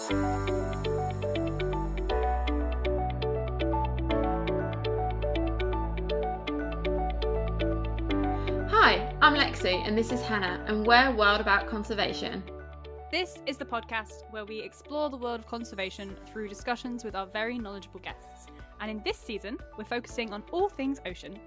Hi, I'm Lexi and this is Hannah and we're Wild About Conservation. This is the podcast where we explore the world of conservation through discussions with our very knowledgeable guests. And in this season, we're focusing on all things ocean.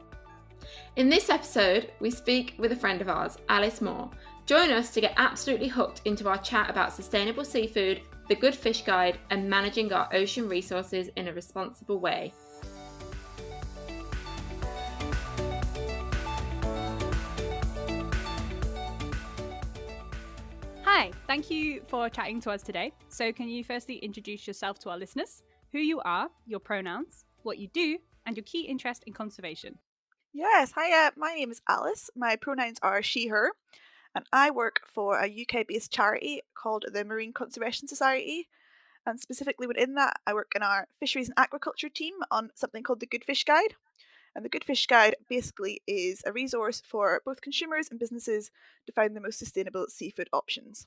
In this episode, we speak with a friend of ours, Alice Moore. Join us to get absolutely hooked into our chat about sustainable seafood, the Good Fish Guide, and managing our ocean resources in a responsible way. Hi, thank you for chatting to us today. So can you firstly introduce yourself to our listeners, who you are, your pronouns, what you do, and your key interest in conservation? Yes, hi, my name is Alice. My pronouns are she, her, and I work for a UK-based charity called the Marine Conservation Society. And specifically within that, I work in our fisheries and aquaculture team on something called the Good Fish Guide. And the Good Fish Guide basically is a resource for both consumers and businesses to find the most sustainable seafood options.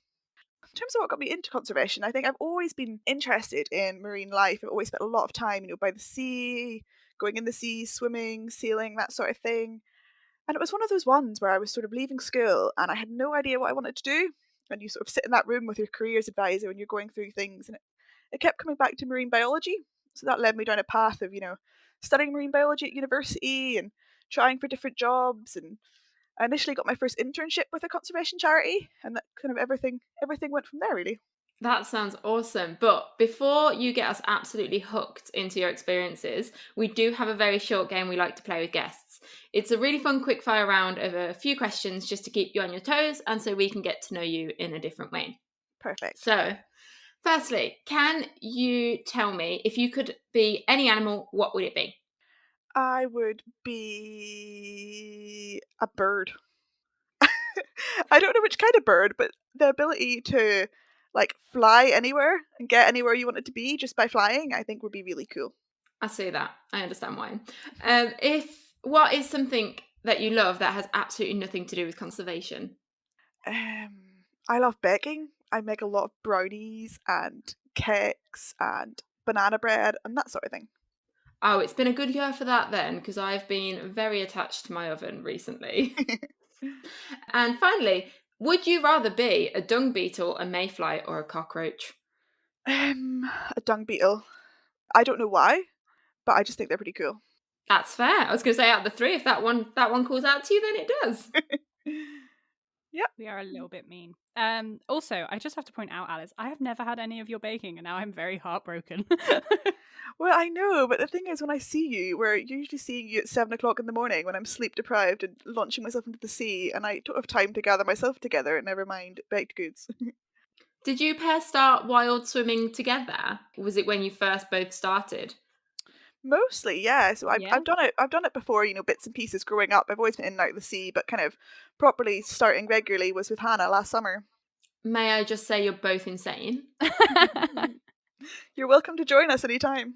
In terms of what got me into conservation, I think I've always been interested in marine life. I've always spent a lot of time, by the sea, going in the sea, swimming, sailing, that sort of thing. And it was one of those ones where I was sort of leaving school and I had no idea what I wanted to do. And you sort of sit in that room with your careers advisor and you're going through things, and it kept coming back to marine biology. So that led me down a path of, studying marine biology at university and trying for different jobs. And I initially got my first internship with a conservation charity, and that kind of everything went from there, really. That sounds awesome. But before you get us absolutely hooked into your experiences, we do have a very short game we like to play with guests. It's a really fun quickfire round of a few questions just to keep you on your toes and so we can get to know you in a different way. Perfect. So, firstly, can you tell me if you could be any animal, what would it be? I would be a bird. I don't know which kind of bird, but the ability to fly anywhere and get anywhere you want it to be just by flying, I think would be really cool. I see that. I understand why. What is something that you love that has absolutely nothing to do with conservation? I love baking. I make a lot of brownies and cakes and banana bread and that sort of thing. Oh, it's been a good year for that then, because I've been very attached to my oven recently. And finally, would you rather be a dung beetle, a mayfly, or a cockroach? A dung beetle. I don't know why, but I just think they're pretty cool. That's fair. I was going to say out of the three, if that one calls out to you, then it does. Yep. We are a little bit mean. Also, I just have to point out, Alice, I have never had any of your baking and now I'm very heartbroken. Well, I know, but the thing is, when I see you, we're usually seeing you at 7 o'clock in the morning when I'm sleep deprived and launching myself into the sea, and I don't have time to gather myself together, never mind baked goods. Did you pair start wild swimming together? Was it when you first both started? Mostly, yeah. So Yeah. I've done it. I've done it before, bits and pieces growing up. I've always been in and out of the sea, but kind of properly starting regularly was with Hannah last summer. May I just say you're both insane? You're welcome to join us anytime.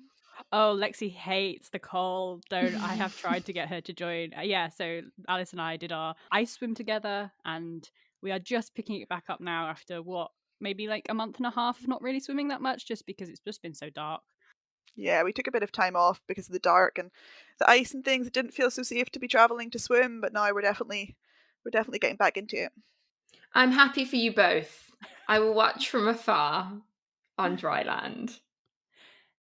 Oh, Lexi hates the cold. I have tried to get her to join. So Alice and I did our ice swim together, and we are just picking it back up now after maybe like a month and a half of not really swimming that much, just because it's just been so dark. Yeah, we took a bit of time off because of the dark and the ice and things. It didn't feel so safe to be traveling to swim, but now we're definitely getting back into it. I'm happy for you both. I will watch from afar on dry land.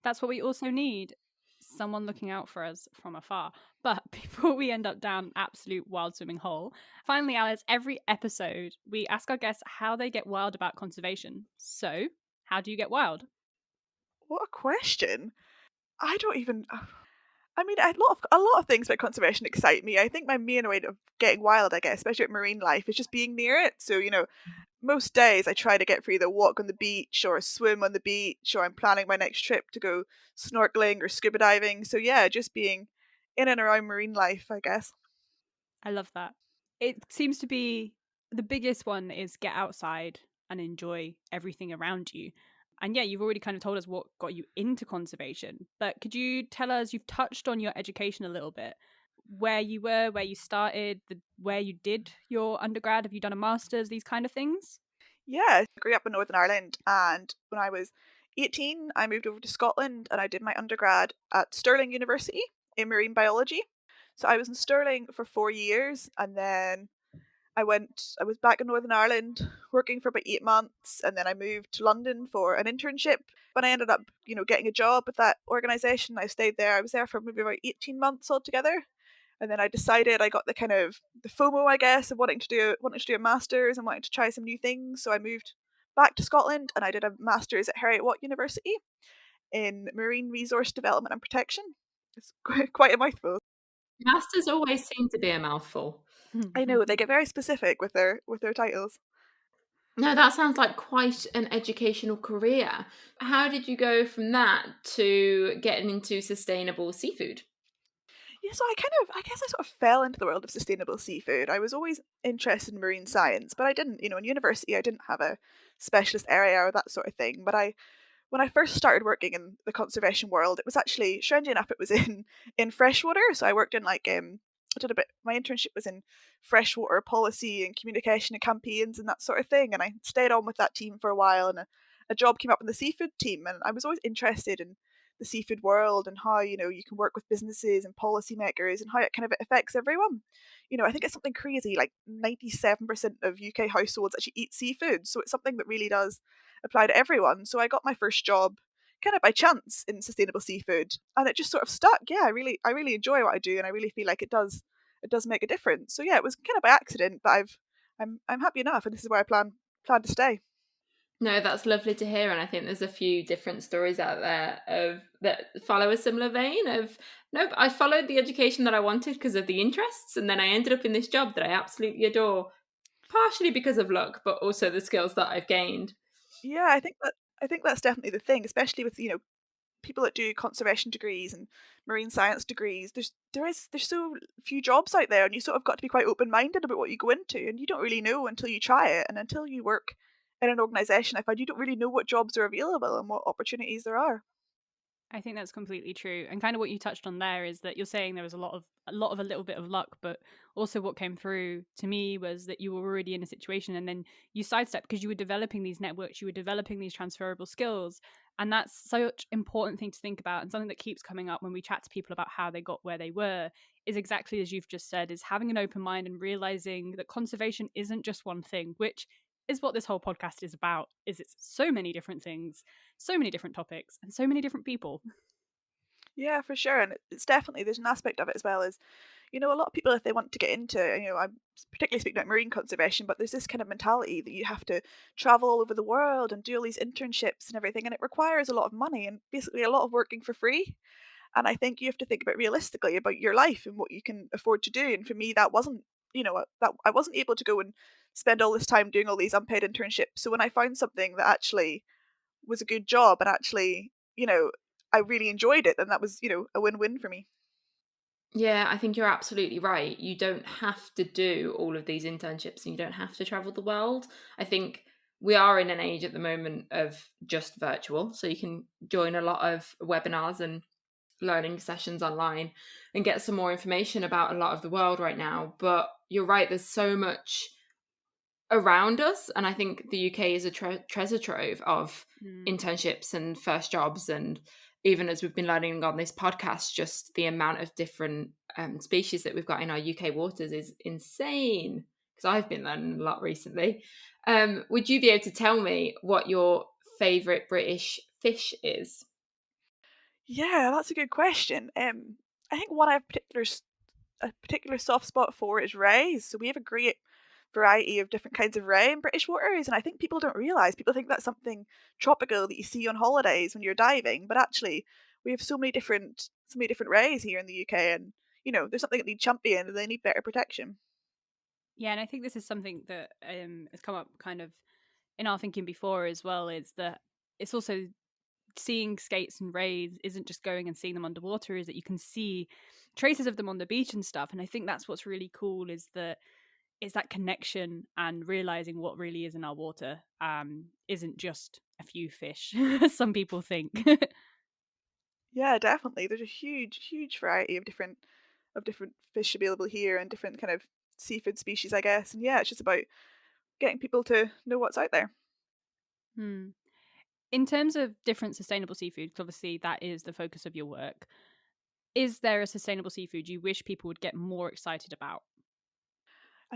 That's what we also need. Someone looking out for us from afar. But before we end up down an absolute wild swimming hole, finally, Alice, every episode we ask our guests how they get wild about conservation. So, how do you get wild? What a question! I don't even. I mean, a lot of things about conservation excite me. I think my main way of getting wild, I guess, especially at marine life, is just being near it. So, most days I try to get for either walk on the beach or swim on the beach, or I'm planning my next trip to go snorkeling or scuba diving. So yeah, just being in and around marine life, I guess. I love that. It seems to be the biggest one is get outside and enjoy everything around you. And yeah, you've already kind of told us what got you into conservation, but could you tell us, you've touched on your education a little bit, where you were, where you started, where you did your undergrad, have you done a master's, these kind of things? Yeah, I grew up in Northern Ireland, and when I was 18, I moved over to Scotland and I did my undergrad at Stirling University in marine biology. So I was in Stirling for 4 years, and then I was back in Northern Ireland working for about 8 months, and then I moved to London for an internship. When I ended up, getting a job with that organisation, I stayed there. I was there for maybe about 18 months altogether. And then I decided I got the kind of the FOMO, I guess, of wanting to do a master's and wanting to try some new things. So I moved back to Scotland and I did a master's at Heriot Watt University in marine resource development and protection. It's quite a mouthful. Masters always seem to be a mouthful. I know they get very specific with their titles. No, that sounds like quite an educational career. How did you go from that to getting into sustainable seafood? Yeah, so I guess I sort of fell into the world of sustainable seafood. I was always interested in marine science, but I didn't, in university, I didn't have a specialist area or that sort of thing. But when I first started working in the conservation world, it was actually, strangely enough, it was in freshwater. So I worked in I did a bit. My internship was in freshwater policy and communication and campaigns and that sort of thing. And I stayed on with that team for a while, and a job came up in the seafood team, and I was always interested in the seafood world and how you can work with businesses and policymakers and how it kind of affects everyone. I think it's something crazy like 97% of UK households actually eat seafood, so it's something that really does apply to everyone. So I got my first job kind of by chance in sustainable seafood, and it just sort of stuck. Yeah, I really enjoy what I do, and I really feel like it does make a difference. So yeah, it was kind of by accident, but I'm happy enough, and this is where I plan to stay. No, that's lovely to hear, and I think there's a few different stories out there of that follow a similar vein of nope, I followed the education that I wanted because of the interests, and then I ended up in this job that I absolutely adore, partially because of luck, but also the skills that I've gained. Yeah, I think that's definitely the thing, especially with people that do conservation degrees and marine science degrees. There's so few jobs out there, and you sort of got to be quite open minded about what you go into, and you don't really know until you try it, and until you work in an organisation. I find you don't really know what jobs are available and what opportunities there are. I think that's completely true. And kind of what you touched on there is that you're saying there was a little bit of luck, but also what came through to me was that you were already in a situation and then you sidestepped because you were developing these networks, you were developing these transferable skills. And that's such important thing to think about. And something that keeps coming up when we chat to people about how they got where they were is exactly as you've just said, is having an open mind and realizing that conservation isn't just one thing, which is what this whole podcast is about, is it's so many different things, so many different topics, and so many different people. Yeah, for sure, and it's definitely there's an aspect of it as well as a lot of people, if they want to get into, I'm particularly speaking about marine conservation, but there's this kind of mentality that you have to travel all over the world and do all these internships and everything, and it requires a lot of money and basically a lot of working for free. And I think you have to think about realistically about your life and what you can afford to do. And for me, that wasn't, that I wasn't able to go and spend all this time doing all these unpaid internships. So when I found something that actually was a good job and actually, I really enjoyed it, then that was, a win-win for me. Yeah, I think you're absolutely right. You don't have to do all of these internships and you don't have to travel the world. I think we are in an age at the moment of just virtual. So you can join a lot of webinars and learning sessions online and get some more information about a lot of the world right now. But you're right, there's so much around us. And I think the UK is a treasure trove of Mm. internships and first jobs. And even as we've been learning on this podcast, just the amount of different species that we've got in our UK waters is insane. Because I've been learning a lot recently. Would you be able to tell me what your favourite British fish is? Yeah, that's a good question. I think one I have a particular soft spot for is rays. So we have a great variety of different kinds of ray in British waters, and I think people don't realise. People think that's something tropical that you see on holidays when you're diving, but actually we have so many different rays here in the UK, and there's something that need championed and they need better protection. Yeah, and I think this is something that has come up kind of in our thinking before as well, is that it's also seeing skates and rays isn't just going and seeing them underwater, is that you can see traces of them on the beach and stuff. And I think that's what's really cool, is that it's that connection and realizing what really is in our water isn't just a few fish, as some people think. Yeah, definitely. There's a huge variety of different fish available here and different kind of seafood species, I guess. And yeah, it's just about getting people to know what's out there. Hmm. In terms of different sustainable seafood, 'cause obviously that is the focus of your work, is there a sustainable seafood you wish people would get more excited about?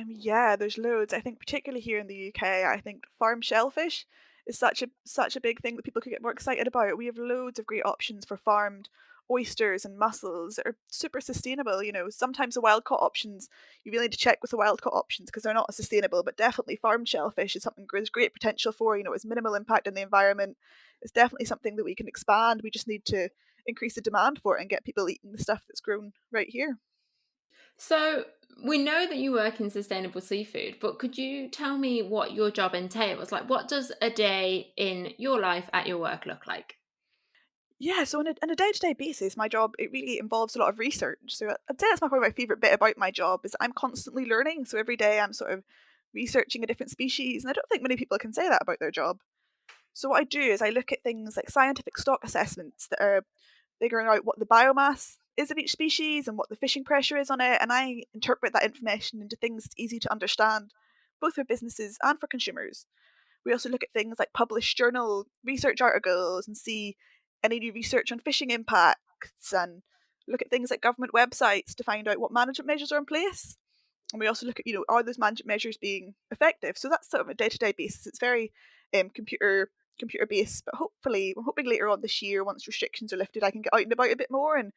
Yeah, there's loads. I think particularly here in the UK, I think farm shellfish is such a big thing that people could get more excited about. We have loads of great options for farmed oysters and mussels that are super sustainable. Sometimes the wild caught options, you really need to check with the wild caught options because they're not as sustainable, but definitely farmed shellfish is something there's great potential for. It's minimal impact on the environment. It's definitely something that we can expand. We just need to increase the demand for it and get people eating the stuff that's grown right here. So we know that you work in sustainable seafood, but could you tell me what your job entails? Like, what does a day in your life at your work look like? Yeah, so on a day-to-day basis, my job, it really involves a lot of research. So I'd say that's probably my favorite bit about my job is I'm constantly learning. So every day I'm sort of researching a different species, and I don't think many people can say that about their job. So what I do is I look at things like scientific stock assessments that are figuring out what the biomass is of each species and what the fishing pressure is on it, and I interpret that information into things that's easy to understand, both for businesses and for consumers. We also look at things like published journal research articles and see any new research on fishing impacts, and look at things like government websites to find out what management measures are in place. And we also look at, are those management measures being effective? So that's sort of a day-to-day basis. It's very computer based, but hopefully, I'm hoping later on this year, once restrictions are lifted, I can get out and about a bit more and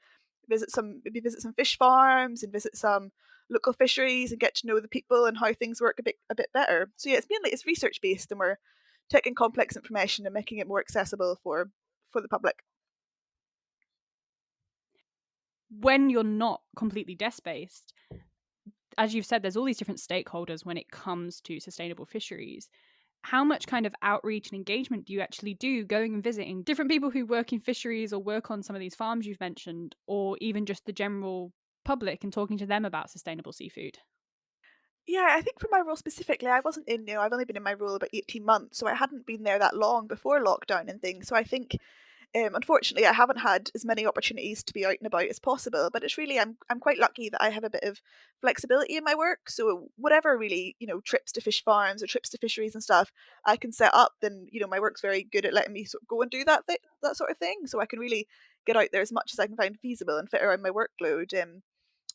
maybe visit some fish farms and visit some local fisheries and get to know the people and how things work a bit better. So yeah, it's research based, and we're taking complex information and making it more accessible for the public. When you're not completely desk based, as you've said, there's all these different stakeholders when it comes to sustainable fisheries. How much kind of outreach and engagement do you actually do going and visiting different people who work in fisheries or work on some of these farms you've mentioned, or even just the general public and talking to them about sustainable seafood? Yeah, I think for my role specifically, I wasn't in, I've only been in my role about 18 months, so I hadn't been there that long before lockdown and things. So I think unfortunately, I haven't had as many opportunities to be out and about as possible, but it's really I'm quite lucky that I have a bit of flexibility in my work. So whatever really trips to fish farms or trips to fisheries and stuff I can set up, then my work's very good at letting me sort of go and do that sort of thing. So I can really get out there as much as I can find feasible and fit around my workload.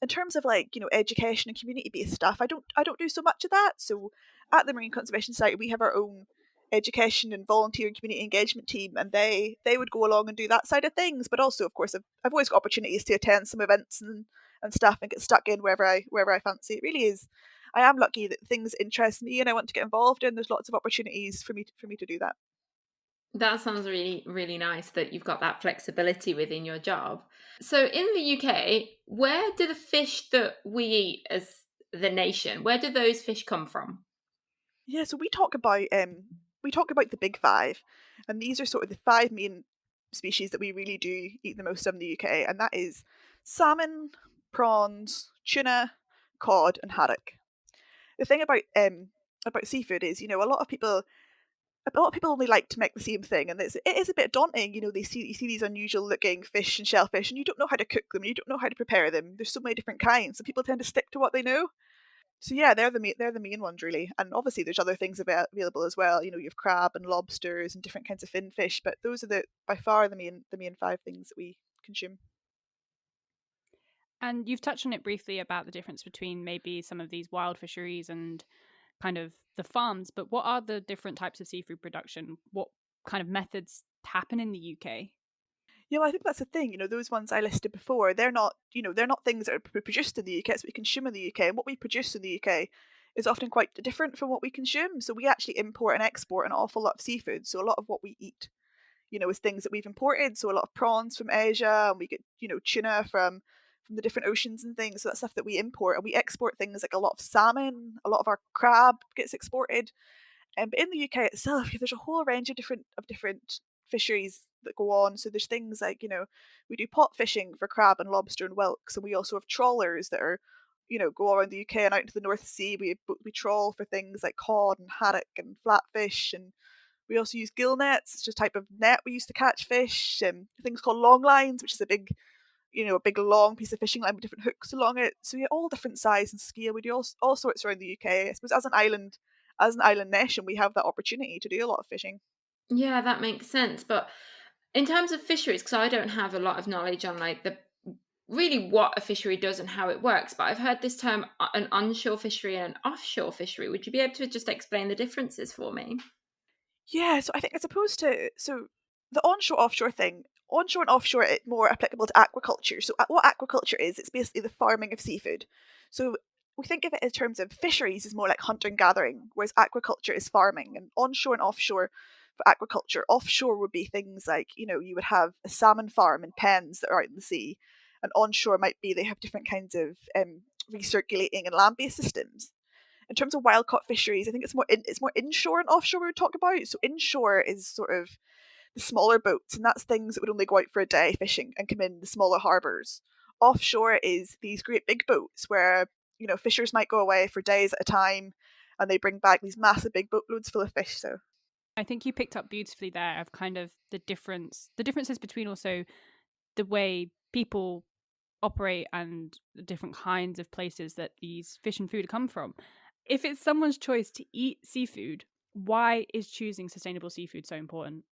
In terms of like education and community based stuff, I don't do so much of that. So at the Marine Conservation Society we have our own education and volunteer and community engagement team, and they would go along and do that side of things. But also of course I've always got opportunities to attend some events and stuff and get stuck in wherever I fancy. It really is, I am lucky that things interest me and I want to get involved in. There's lots of opportunities for me to do that. That sounds really, really nice that you've got that flexibility within your job. So in the UK, where do the fish that we eat as the nation, where do those fish come from? Yeah, so we talk about the big five, and these are sort of the five main species that we really do eat the most of in the UK, and that is salmon, prawns, tuna, cod, and haddock. The thing about seafood is, a lot of people only like to make the same thing, and it is a bit daunting. You see these unusual looking fish and shellfish, and you don't know how to cook them, and you don't know how to prepare them. There's so many different kinds, so people tend to stick to what they know. So yeah, they're the main ones really, and obviously there's other things available as well. You have crab and lobsters and different kinds of fin fish, but those are the by far the main five things that we consume. And you've touched on it briefly about the difference between maybe some of these wild fisheries and kind of the farms, but what are the different types of seafood production? What kind of methods happen in the UK? Yeah, well, I think that's the thing. Those ones I listed before, they're not things that are produced in the UK. It's what we consume in the UK, and what we produce in the UK is often quite different from what we consume. So we actually import and export an awful lot of seafood. So a lot of what we eat is things that we've imported. So a lot of prawns from Asia, and we get, tuna from the different oceans and things. So that's stuff that we import, and we export things like a lot of salmon, a lot of our crab gets exported. But in the UK itself, there's a whole range of different fisheries that go on. So there's things like, we do pot fishing for crab and lobster and whelks, and we also have trawlers that are, go around the UK and out into the North Sea. We trawl for things like cod and haddock and flatfish, and we also use gill nets. It's just a type of net we use to catch fish. Things called long lines, which is a big long piece of fishing line with different hooks along it. So yeah, all different size and scale. We do all sorts around the UK. I suppose as an island nation, we have that opportunity to do a lot of fishing. Yeah, that makes sense. But in terms of fisheries, because I don't have a lot of knowledge on like the really what a fishery does and how it works, but I've heard this term an onshore fishery and an offshore fishery. Would you be able to just explain the differences for me? Yeah, so I think as opposed to the onshore offshore thing, onshore and offshore it more applicable to aquaculture. So what aquaculture is, it's basically the farming of seafood. So we think of it in terms of fisheries is more like hunting gathering, whereas aquaculture is farming. And onshore and offshore for aquaculture, offshore would be things like, you would have a salmon farm and pens that are out in the sea, and onshore might be they have different kinds of recirculating and land-based systems. In terms of wild caught fisheries, I think it's more inshore and offshore we would talk about. So inshore is sort of the smaller boats, and that's things that would only go out for a day fishing and come in the smaller harbours. Offshore is these great big boats where fishers might go away for days at a time, and they bring back these massive big boatloads full of fish. So I think you picked up beautifully there of kind of the differences between also the way people operate and the different kinds of places that these fish and food come from. If it's someone's choice to eat seafood, why is choosing sustainable seafood so important?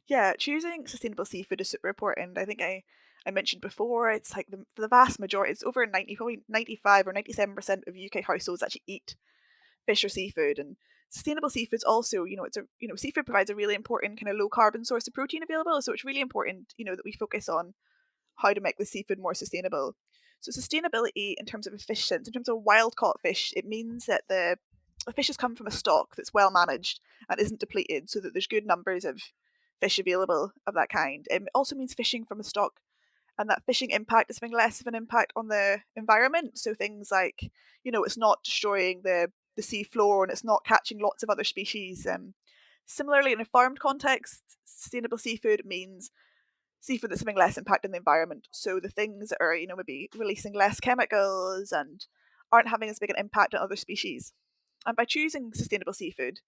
yeah, choosing sustainable seafood is super important. I think I mentioned before, it's like the vast majority, it's over 90, probably 95 or 97% of UK households actually eat fish or seafood. And sustainable seafood's also, seafood provides a really important kind of low carbon source of protein available. So it's really important, that we focus on how to make the seafood more sustainable. So sustainability in terms of a fish sense, in terms of wild caught fish, it means that the fish has come from a stock that's well managed and isn't depleted, so that there's good numbers of fish available of that kind. It also means fishing from a stock, and that fishing impact is having less of an impact on the environment. So things like, it's not destroying the sea floor and it's not catching lots of other species. Similarly, in a farmed context, sustainable seafood means seafood that's having less impact on the environment. So the things that are, maybe releasing less chemicals and aren't having as big an impact on other species. And by choosing sustainable seafood,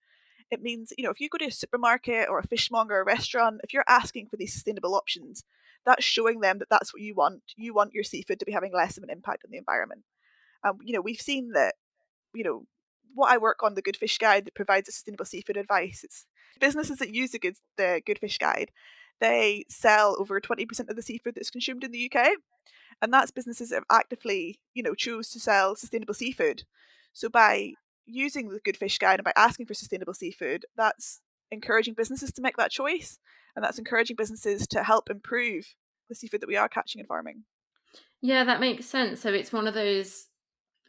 it means, if you go to a supermarket or a fishmonger or a restaurant, if you're asking for these sustainable options, that's showing them that that's what you want. You want your seafood to be having less of an impact on the environment. We've seen that, you know, what I work on, the Good Fish Guide that provides a sustainable seafood advice. It's businesses that use the Good Fish Guide. They sell over 20% of the seafood that's consumed in the UK, and that's businesses that have actively, choose to sell sustainable seafood. So by using the Good Fish Guide and by asking for sustainable seafood, that's encouraging businesses to make that choice, and that's encouraging businesses to help improve the seafood that we are catching and farming. Yeah, that makes sense. So it's one of those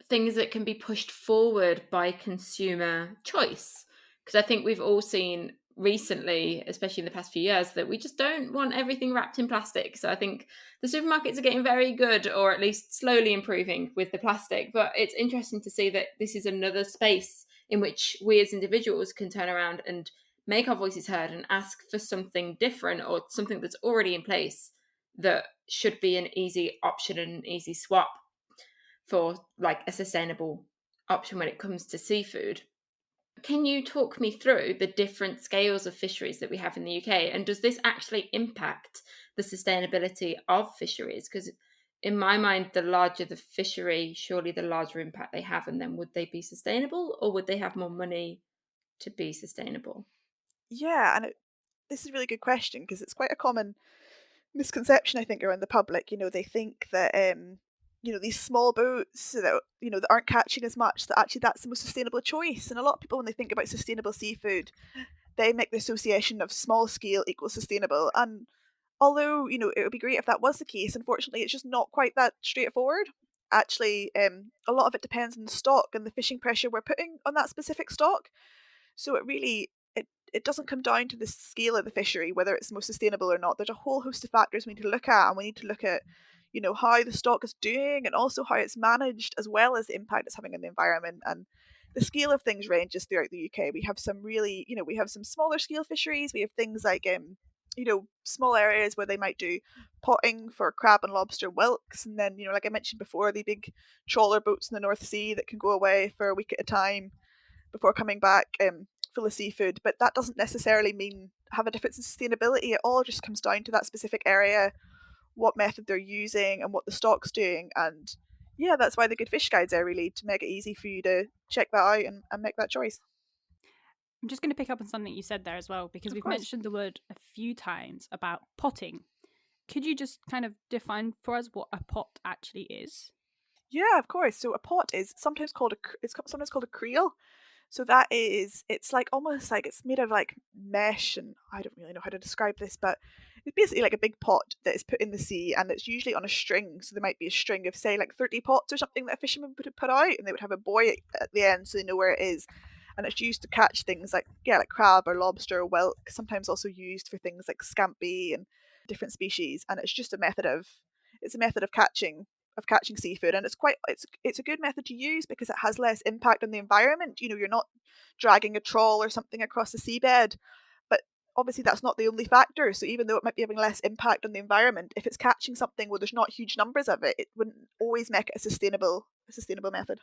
things that can be pushed forward by consumer choice. Because I think we've all seen recently, especially in the past few years, that we just don't want everything wrapped in plastic. So I think the supermarkets are getting very good, or at least slowly improving with the plastic. But it's interesting to see that this is another space in which we as individuals can turn around and make our voices heard and ask for something different or something that's already in place that should be an easy option and an easy swap for like a sustainable option when it comes to seafood. Can you talk me through the different scales of fisheries that we have in the UK? And does this actually impact the sustainability of fisheries? Because in my mind, the larger the fishery, surely the larger impact they have. And then would they be sustainable or would they have more money to be sustainable? Yeah, and this is a really good question because it's quite a common misconception I think around the public. They think that these small boats that that aren't catching as much, that actually that's the most sustainable choice. And a lot of people when they think about sustainable seafood, they make the association of small scale equals sustainable. And although it would be great if that was the case, unfortunately it's just not quite that straightforward. Actually, a lot of it depends on the stock and the fishing pressure we're putting on that specific stock. So it doesn't come down to the scale of the fishery, whether it's most sustainable or not. There's a whole host of factors we need to look at, and we need to look at, how the stock is doing and also how it's managed, as well as the impact it's having on the environment. And the scale of things ranges throughout the UK. We have some really, we have some smaller scale fisheries. We have things like, small areas where they might do potting for crab and lobster whelks. And then, like I mentioned before, the big trawler boats in the North Sea that can go away for a week at a time before coming back full of seafood. But that doesn't necessarily mean have a difference in sustainability. It all just comes down to that specific area, what method they're using, and what the stock's doing. And yeah, that's why the Good Fish Guide's there, really, to make it easy for you to check that out and make that choice. I'm just going to pick up on something you said there as well, because Of we've course. mentioned the word a few times about potting. Could you just kind of define for us what a pot actually is? Yeah, of course. So a pot is sometimes called it's sometimes called a creel. So that is, it's like almost like it's made of like mesh, and I don't really know how to describe this, but it's basically like a big pot that is put in the sea, and it's usually on a string. So there might be a string of say like 30 pots or something that a fisherman would put out, and they would have a buoy at the end so they know where it is. And it's used to catch things like like crab or lobster or whelk. Sometimes also used for things like scampi and different species. And it's just a method of catching seafood, and it's a good method to use because it has less impact on the environment. You're not dragging a trawl or something across the seabed, but obviously that's not the only factor. So even though it might be having less impact on the environment, if it's catching something where there's not huge numbers of it, it wouldn't always make it a sustainable method.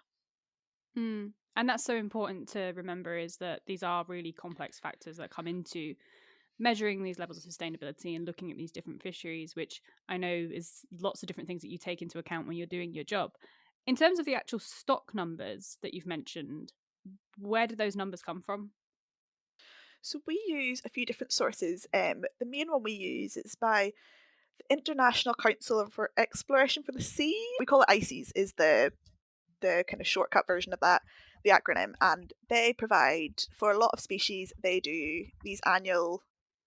Mm. And that's so important to remember, is that these are really complex factors that come into measuring these levels of sustainability and looking at these different fisheries, which I know is lots of different things that you take into account when you're doing your job. In terms of the actual stock numbers that you've mentioned, where do those numbers come from? So we use a few different sources. The main one we use is by the International Council for Exploration for the Sea. We call it ICES, is the kind of shortcut version of that, the acronym. And they provide for a lot of species. They do these annual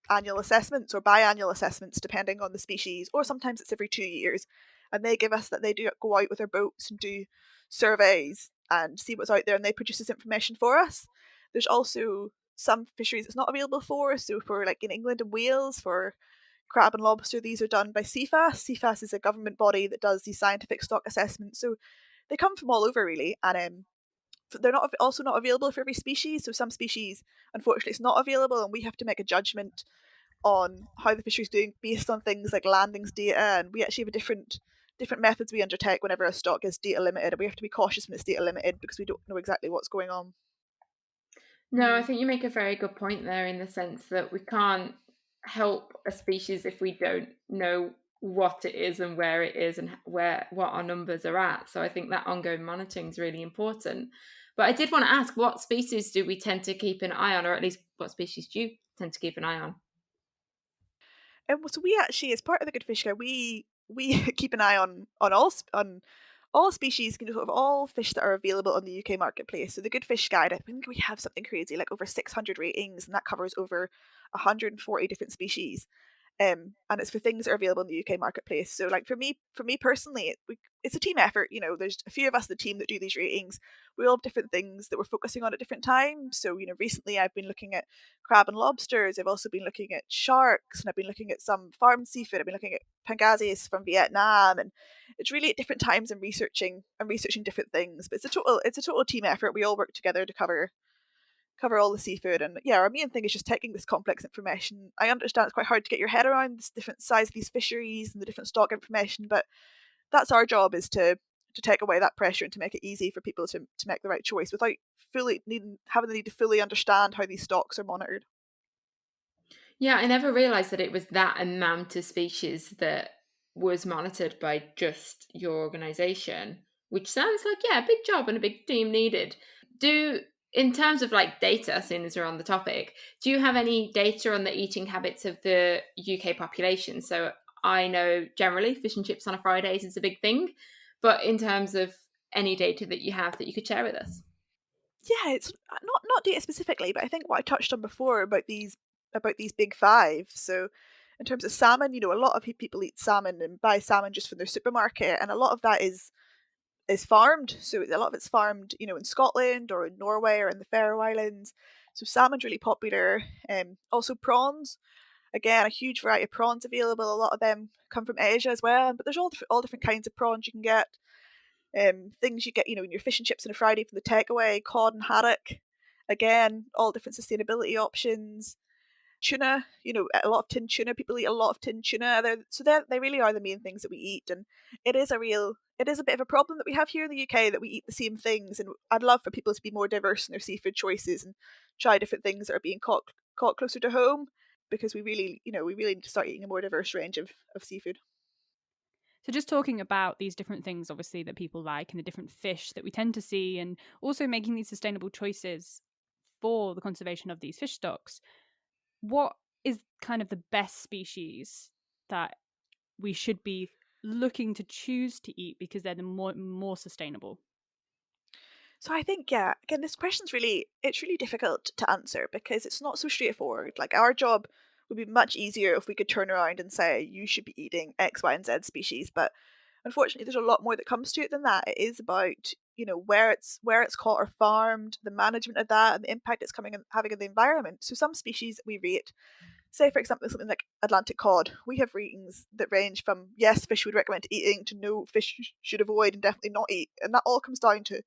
assessments or biannual assessments depending on the species, or sometimes it's every 2 years. And they give us that they do go out with their boats and do surveys and see what's out there, and they produce this information for us. There's also some fisheries it's not available for. So for like in England and Wales, for crab and lobster, these are done by CFAS. CFAS is a government body that does these scientific stock assessments. So they come from all over really, and they're not available for every species. So some species, unfortunately, it's not available, and we have to make a judgment on how the fishery is doing based on things like landings data. And we actually have a different methods we undertake whenever a stock is data limited, and we have to be cautious when it's data limited because we don't know exactly what's going on. No, I think you make a very good point there, in the sense that we can't help a species if we don't know what it is and where it is and what our numbers are at. So I think that ongoing monitoring is really important. But I did want to ask, what species do we tend to keep an eye on, or at least what species do you tend to keep an eye on? And so we actually, as part of the Good Fish Guide, we keep an eye on all species, sort of all fish that are available on the UK marketplace. So the Good Fish Guide, I think we have something crazy like over 600 ratings, and that covers over 140 different species. And it's for things that are available in the UK marketplace. So, like for me personally, it's a team effort. There's a few of us in the team that do these ratings. We all have different things that we're focusing on at different times. So, recently I've been looking at crab and lobsters. I've also been looking at sharks, and I've been looking at some farmed seafood. I've been looking at pangasius from Vietnam, and it's really at different times and researching different things. But it's a total team effort. We all work together to cover all the seafood. And yeah, our main thing is just taking this complex information. I understand it's quite hard to get your head around the different size of these fisheries and the different stock information, but that's our job, is to take away that pressure and to make it easy for people to make the right choice without having the need to fully understand how these stocks are monitored. Yeah, I never realised that it was that amount of species that was monitored by just your organisation, which sounds like, yeah, a big job and a big team needed. In terms of like data, seeing as we're on the topic, do you have any data on the eating habits of the UK population? So I know generally fish and chips on a Fridays is a big thing, but in terms of any data that you have that you could share with us. Yeah, it's not data specifically, but I think what I touched on before about these big five. So in terms of salmon, a lot of people eat salmon and buy salmon just from their supermarket, and a lot of that is farmed. So a lot of it's farmed, in Scotland or in Norway or in the Faroe Islands. So salmon's really popular. Also prawns. Again, a huge variety of prawns available. A lot of them come from Asia as well. But there's all different kinds of prawns you can get. Things you get, in your fish and chips on a Friday from the takeaway, cod and haddock. Again, all different sustainability options. Tuna, a lot of tin tuna. People eat a lot of tin tuna. They really are the main things that we eat, and it is a bit of a problem that we have here in the UK, that we eat the same things. And I'd love for people to be more diverse in their seafood choices and try different things that are being caught closer to home, because we really need to start eating a more diverse range of seafood. So, just talking about these different things, obviously, that people like and the different fish that we tend to see, and also making these sustainable choices. for the conservation of these fish stocks, what is kind of the best species that we should be looking to choose to eat because they're the more sustainable? So I think, yeah, again, this question's it's really difficult to answer because it's not so straightforward. Like our job would be much easier if we could turn around and say you should be eating X, Y, and Z species. But unfortunately, there's a lot more that comes to it than that. It is about where it's caught or farmed, the management of that, and the impact it's having on the environment. So some species that we rate, say for example something like Atlantic cod, we have ratings that range from yes, fish would recommend eating to no, fish you should avoid and definitely not eat, and that all comes down to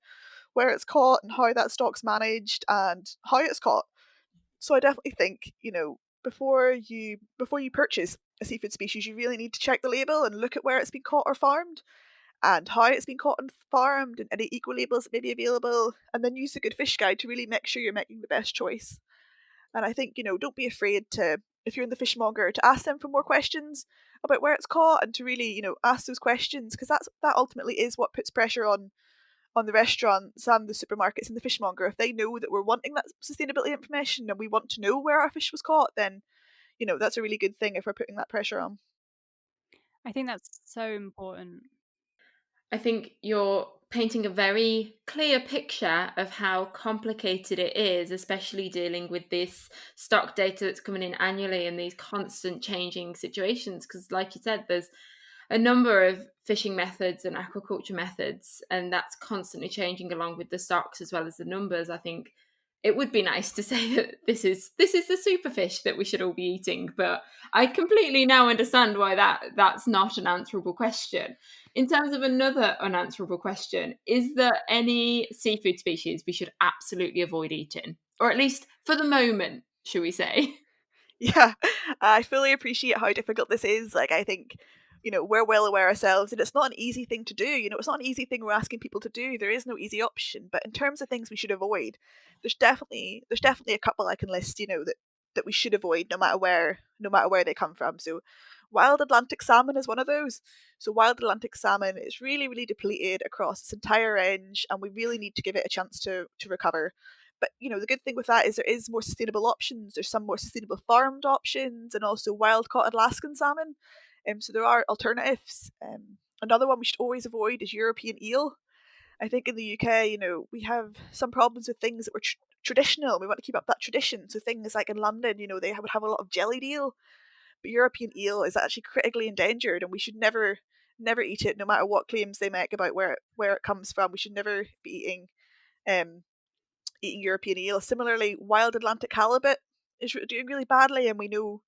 where it's caught and how that stock's managed and how it's caught. So I definitely think, before you purchase a seafood species, you really need to check the label and look at where it's been caught or farmed and how it's been caught and farmed and any eco labels that may be available, and then use the Good Fish Guide to really make sure you're making the best choice. And I think, don't be afraid to, if you're in the fishmonger, to ask them for more questions about where it's caught and to really, ask those questions, because that ultimately is what puts pressure on the restaurants and the supermarkets and the fishmonger. If they know that we're wanting that sustainability information and we want to know where our fish was caught, then that's a really good thing if we're putting that pressure on. I think that's so important. I think you're painting a very clear picture of how complicated it is, especially dealing with this stock data that's coming in annually and these constant changing situations. Because, like you said, there's a number of fishing methods and aquaculture methods, and that's constantly changing along with the stocks as well as the numbers. I think it would be nice to say that this is the super fish that we should all be eating, but I completely now understand why that's not an answerable question. In terms of another unanswerable question, is there any seafood species we should absolutely avoid eating? Or at least for the moment, should we say? Yeah, I fully appreciate how difficult this is. Like, I think, we're well aware ourselves, and it's not an easy thing to do. It's not an easy thing we're asking people to do. There is no easy option. But in terms of things we should avoid, there's definitely a couple I can list, that we should avoid no matter where they come from. So wild Atlantic salmon is one of those. So wild Atlantic salmon is really, really depleted across its entire range, and we really need to give it a chance to recover. But the good thing with that is there is more sustainable options. There's some more sustainable farmed options, and also wild caught Alaskan salmon. So there are alternatives. Another one we should always avoid is European eel. I think in the UK, we have some problems with things that were traditional. We want to keep up that tradition. So things like in London, they would have a lot of jellied eel, but European eel is actually critically endangered, and we should never eat it, no matter what claims they make about where it comes from. We should never be eating European eel. Similarly, wild Atlantic halibut is doing really badly, and we know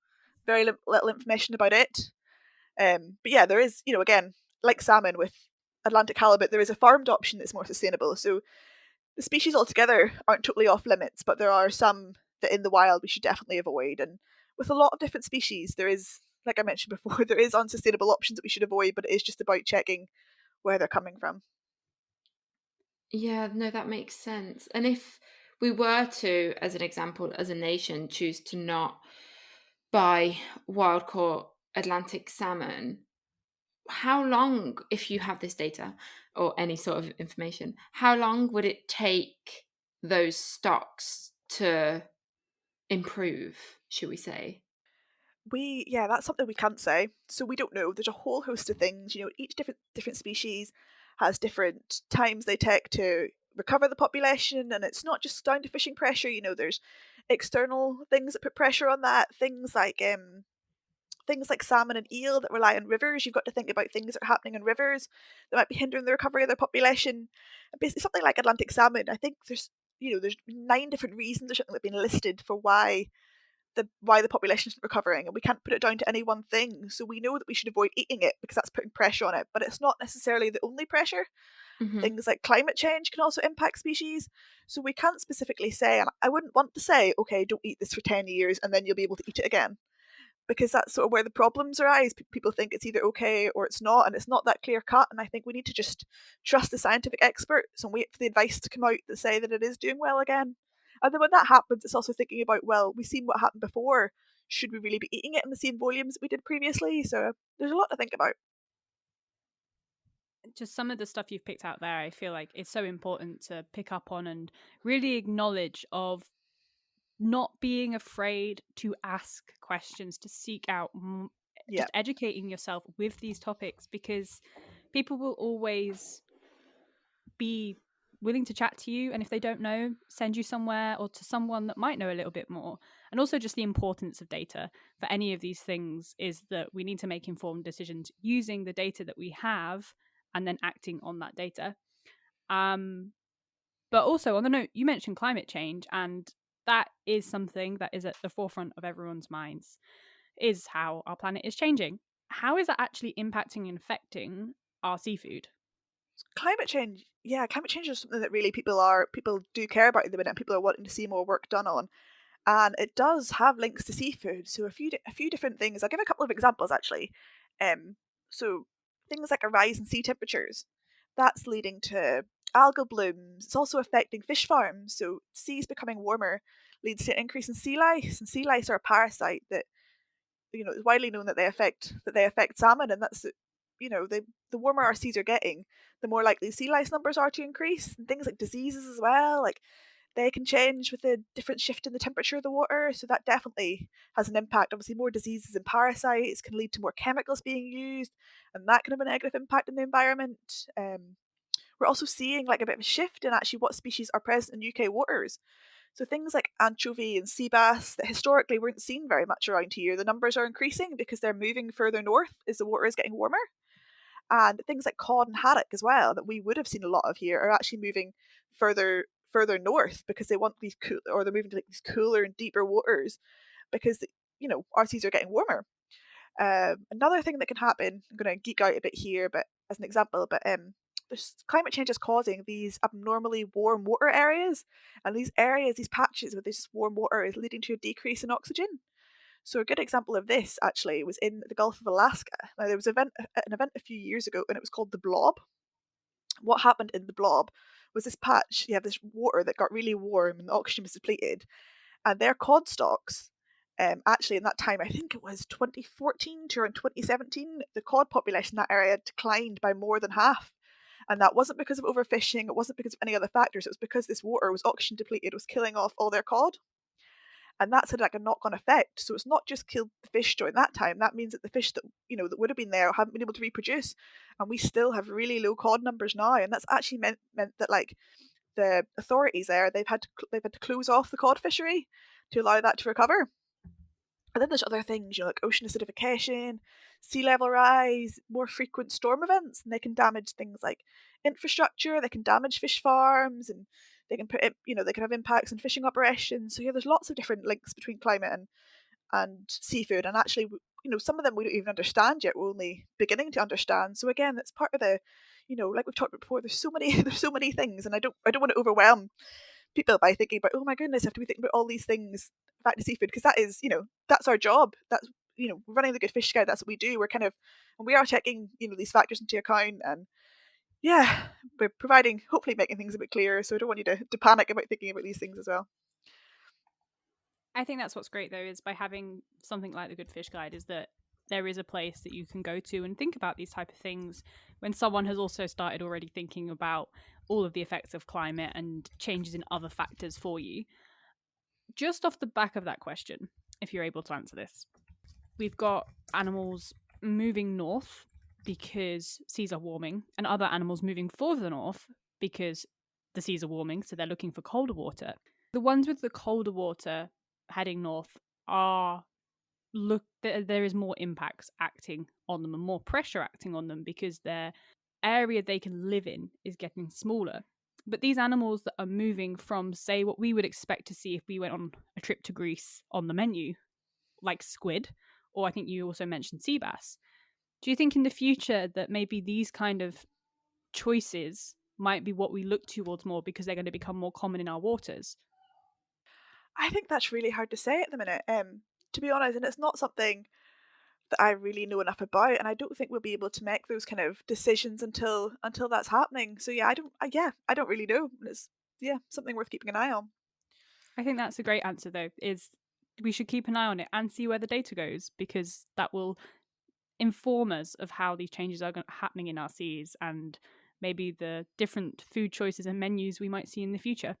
very little information about it. But yeah, there is, again, like salmon with Atlantic halibut, there is a farmed option that's more sustainable. So the species altogether aren't totally off limits, but there are some that in the wild we should definitely avoid. And with a lot of different species, there is, like I mentioned before, there is unsustainable options that we should avoid, but it is just about checking where they're coming from. Yeah, no, that makes sense. And if we were to, as an example, as a nation, choose to not buy wild caught Atlantic salmon, how long, if you have this data or any sort of information, how long would it take those stocks to improve, should we say? Yeah, that's something we can't say. So we don't know. There's a whole host of things. Each different species has different times they take to recover the population, and it's not just down to fishing pressure. There's external things that put pressure on that. Things like salmon and eel that rely on rivers. You've got to think about things that are happening in rivers that might be hindering the recovery of their population. And basically, something like Atlantic salmon, I think there's 9 different reasons or something that have been listed for why the population isn't recovering, and we can't put it down to any one thing. So we know that we should avoid eating it because that's putting pressure on it, but it's not necessarily the only pressure. Hmm. Things like climate change can also impact species. So we can't specifically say, and I wouldn't want to say, okay, don't eat this for 10 years and then you'll be able to eat it again, because that's sort of where the problems arise. People think it's either okay or it's not, and it's not that clear cut. And I think we need to just trust the scientific experts and wait for the advice to come out to say that it is doing well again. And then when that happens, it's also thinking about, well, we've seen what happened before. Should we really be eating it in the same volumes that we did previously? So there's a lot to think about. Just some of the stuff you've picked out there, I feel like it's so important to pick up on and really acknowledge of not being afraid to ask questions, to seek out, just educating yourself with these topics, because people will always be willing to chat to you, and if they don't know, send you somewhere or to someone that might know a little bit more. And also just the importance of data for any of these things is that we need to make informed decisions using the data that we have and then acting on that data. But also on the note, you mentioned climate change, and that is something that is at the forefront of everyone's minds, is how our planet is changing. How is that actually impacting and affecting our seafood? Climate change is something that really people do care about at the minute, and people are wanting to see more work done on. And it does have links to seafood. So a few different things. I'll give a couple of examples actually. So things like a rise in sea temperatures, that's leading to algal blooms. It's also affecting fish farms. So seas becoming warmer leads to an increase in sea lice, and sea lice are a parasite that it's widely known that they affect salmon, and that's the warmer our seas are getting, the more likely sea lice numbers are to increase, and things like diseases as well. Like they can change with the different shift in the temperature of the water, so that definitely has an impact. Obviously, more diseases and parasites can lead to more chemicals being used, and that can have a negative impact on the environment. We're also seeing like a bit of a shift in actually what species are present in UK waters. So things like anchovy and sea bass that historically weren't seen very much around here, the numbers are increasing because they're moving further north as the water is getting warmer. And things like cod and haddock as well, that we would have seen a lot of here, are actually moving further north because they want these cool, or they're moving to like these cooler and deeper waters because our seas are getting warmer. Another thing that can happen, I'm going to geek out a bit here, but as an example, but this climate change is causing these abnormally warm water areas, and these patches with this warm water is leading to a decrease in oxygen. So a good example of this actually was in the Gulf of Alaska. Now there was an event a few years ago, and it was called the Blob. What happened in the Blob was this patch. You have this water that got really warm, and the oxygen was depleted, and their cod stocks. Actually, in that time, I think it was 2014 to around 2017, the cod population in that area declined by more than half. And that wasn't because of overfishing, it wasn't because of any other factors, it was because this water was oxygen depleted, it was killing off all their cod. And that's had like a knock-on effect. So it's not just killed the fish during that time. That means that the fish that that would have been there haven't been able to reproduce, and we still have really low cod numbers now. And that's actually meant that like the authorities there, they've had to close off the cod fishery to allow that to recover. And then there's other things, like ocean acidification, sea level rise, more frequent storm events, and they can damage things like infrastructure, they can damage fish farms, and they can they can have impacts on fishing operations. So yeah, there's lots of different links between climate and seafood, and actually, some of them we don't even understand yet. We're only beginning to understand. So again, that's part of the, like we've talked about before. There's so many, there's so many things, and I don't want to overwhelm people by thinking about, oh my goodness, I have to be thinking about all these things back to seafood, because that is, that's our job. That's, running the Good Fish Guide, that's what we do. We're kind of, and we are taking, these factors into account, and yeah, we're providing, hopefully making things a bit clearer. So I don't want you to panic about thinking about these things as well. I think that's what's great though, is by having something like the Good Fish Guide, is that there is a place that you can go to and think about these type of things when someone has also started already thinking about all of the effects of climate and changes in other factors for you. Just off the back of that question, if you're able to answer this, we've got animals moving north because seas are warming, and other animals moving further north because the seas are warming, so they're looking for colder water. The ones with the colder water heading north there is more impacts acting on them and more pressure acting on them because their area they can live in is getting smaller. But these animals that are moving from, say, what we would expect to see if we went on a trip to Greece on the menu, like squid, or I think you also mentioned sea bass. Do you think in the future that maybe these kind of choices might be what we look towards more because they're going to become more common in our waters? I think that's really hard to say at the minute, to be honest, and it's not something that I really know enough about, and I don't think we'll be able to make those kind of decisions until that's happening. So yeah, I don't really know. It's something worth keeping an eye on. I think that's a great answer though, is we should keep an eye on it and see where the data goes, because that will inform us of how these changes are happening in our seas and maybe the different food choices and menus we might see in the future.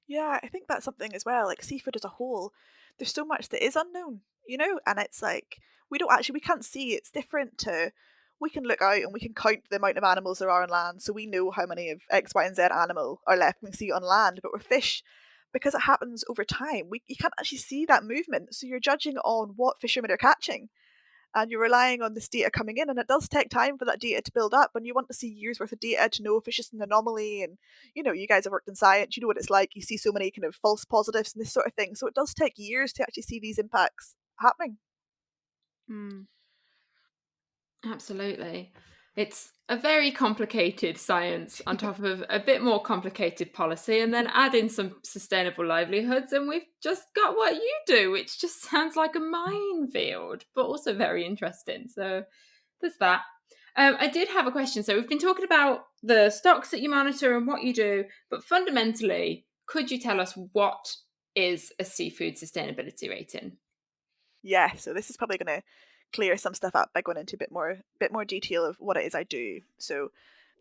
Yeah, I think that's something as well. Like seafood as a whole, there's so much that is unknown, and it's like we can't see. It's different to we can look out and we can count the amount of animals there are on land, so we know how many of X, Y, and Z animal are left we can see on land. But with fish, because it happens over time, you can't actually see that movement. So you're judging on what fishermen are catching, and you're relying on this data coming in, and it does take time for that data to build up, and you want to see years worth of data to know if it's just an anomaly. And you guys have worked in science, you know what it's like. You see so many kind of false positives and this sort of thing, so it does take years to actually see these impacts happening. Mm. Absolutely. It's a very complicated science on top of a bit more complicated policy, and then add in some sustainable livelihoods, and we've just got what you do, which just sounds like a minefield, but also very interesting. So there's that. I did have a question. So we've been talking about the stocks that you monitor and what you do, but fundamentally, could you tell us what is a seafood sustainability rating? Yeah, so this is probably going to clear some stuff up by going into a bit more detail of what it is I do. So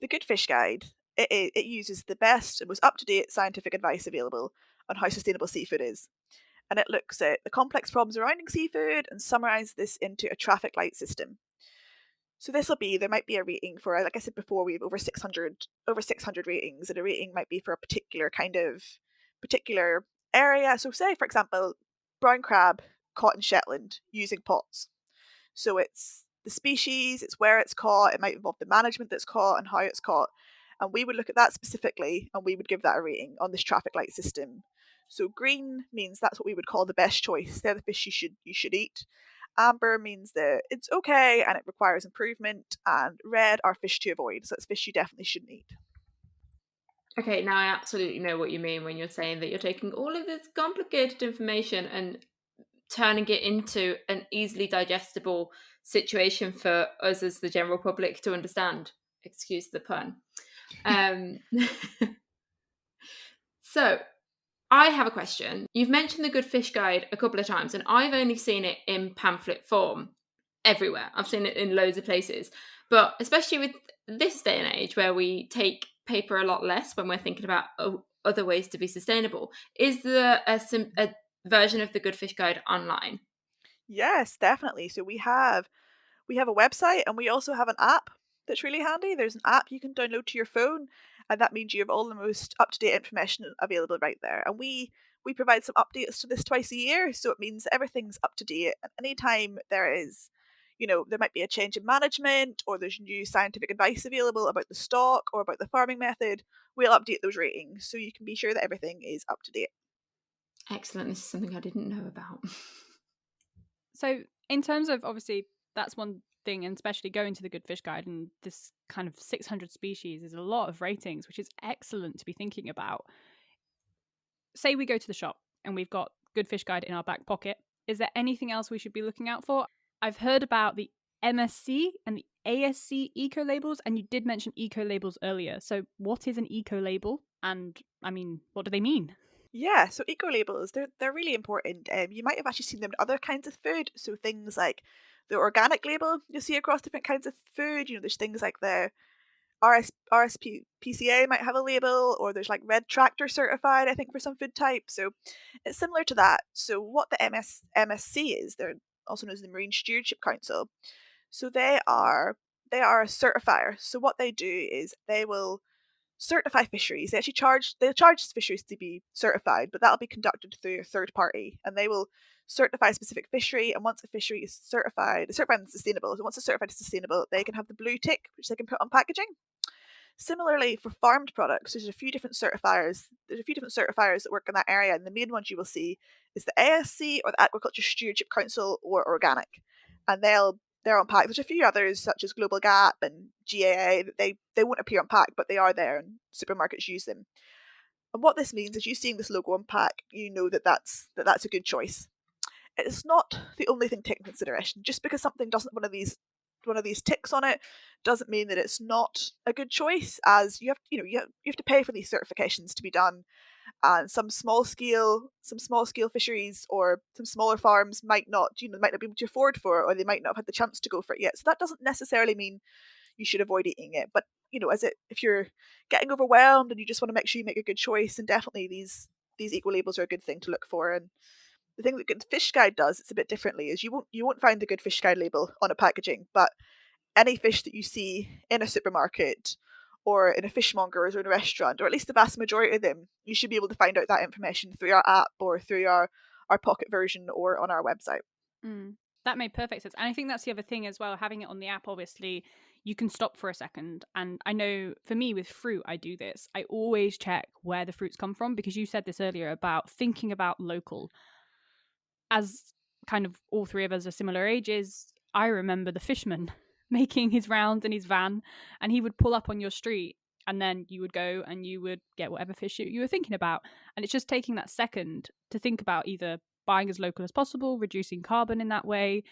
the Good Fish Guide, it uses the best and most up-to-date scientific advice available on how sustainable seafood is, and it looks at the complex problems surrounding seafood and summarizes this into a traffic light system. So there might be a rating for, like I said before, we have over 600 ratings, and a rating might be for a particular area. So say, for example, brown crab caught in Shetland using pots. So it's the species, it's where it's caught, it might involve the management that's caught and how it's caught. And we would look at that specifically and we would give that a rating on this traffic light system. So green means that's what we would call the best choice. They're the fish you should eat. Amber means that it's okay and it requires improvement, and red are fish to avoid. So it's fish you definitely shouldn't eat. Okay, now I absolutely know what you mean when you're saying that you're taking all of this complicated information and turning it into an easily digestible situation for us as the general public to understand. Excuse the pun. Um, so, I have a question. You've mentioned the Good Fish Guide a couple of times, and I've only seen it in pamphlet form everywhere. I've seen it in loads of places. But especially with this day and age where we take paper a lot less when we're thinking about other ways to be sustainable, is there a version of the Good Fish Guide online? Yes, definitely. So we have a website and we also have an app that's really handy. There's an app you can download to your phone, and that means you have all the most up to date information available right there. And we provide some updates to this twice a year, so it means that everything's up to date. And anytime there might be a change in management or there's new scientific advice available about the stock or about the farming method, we'll update those ratings so you can be sure that everything is up to date. Excellent. This is something I didn't know about. So, in terms of obviously, that's one thing, and especially going to the Good Fish Guide and this kind of 600 species is a lot of ratings, which is excellent to be thinking about. Say we go to the shop and we've got Good Fish Guide in our back pocket. Is there anything else we should be looking out for? I've heard about the MSC and the ASC eco labels, and you did mention eco labels earlier. So, what is an eco label? And I mean, what do they mean? Yeah, so eco labels, they're really important. You might have actually seen them in other kinds of food. So things like the organic label you see across different kinds of food. There's things like the RSPCA might have a label, or there's like Red Tractor certified, I think, for some food types. So it's similar to that. So what the MSC is, they're also known as the Marine Stewardship Council. So they are a certifier. So what they do is they will certify fisheries. They'll charge fisheries to be certified, but that'll be conducted through a third party, and they will certify a specific fishery. And once a fishery is certified, it's certified and sustainable. So once it's certified as sustainable, they can have the blue tick, which they can put on packaging. Similarly, for farmed products, there's a few different certifiers. There's a few different certifiers that work in that area, and the main ones you will see is the ASC or the Agriculture Stewardship Council or Organic, and they're on pack. There's a few others such as Global Gap and GAA that they won't appear on pack, but they are there, and supermarkets use them. And what this means is, you seeing this logo on pack, you know that's a good choice. It's not the only thing to take into consideration. Just because something doesn't have one of these ticks on it doesn't mean that it's not a good choice. As you have to pay for these certifications to be done, and some small scale fisheries or some smaller farms might not be able to afford for it, or they might not have had the chance to go for it yet. So that doesn't necessarily mean you should avoid eating it. But if you're getting overwhelmed and you just want to make sure you make a good choice, then definitely these ecolabels are a good thing to look for. And the thing that Good Fish Guide does, it's a bit differently, is you won't find the Good Fish Guide label on a packaging, but any fish that you see in a supermarket or in a fishmonger's or in a restaurant, or at least the vast majority of them, you should be able to find out that information through our app or through our pocket version or on our website. That made perfect sense. And I think that's the other thing as well, having it on the app, obviously, you can stop for a second. And I know for me with fruit, I do this. I always check where the fruits come from, because you said this earlier about thinking about local. As kind of all three of us are similar ages, I remember the fisherman making his rounds in his van, and he would pull up on your street, and then you would go and you would get whatever fish you were thinking about. And it's just taking that second to think about either buying as local as possible, reducing carbon in that way,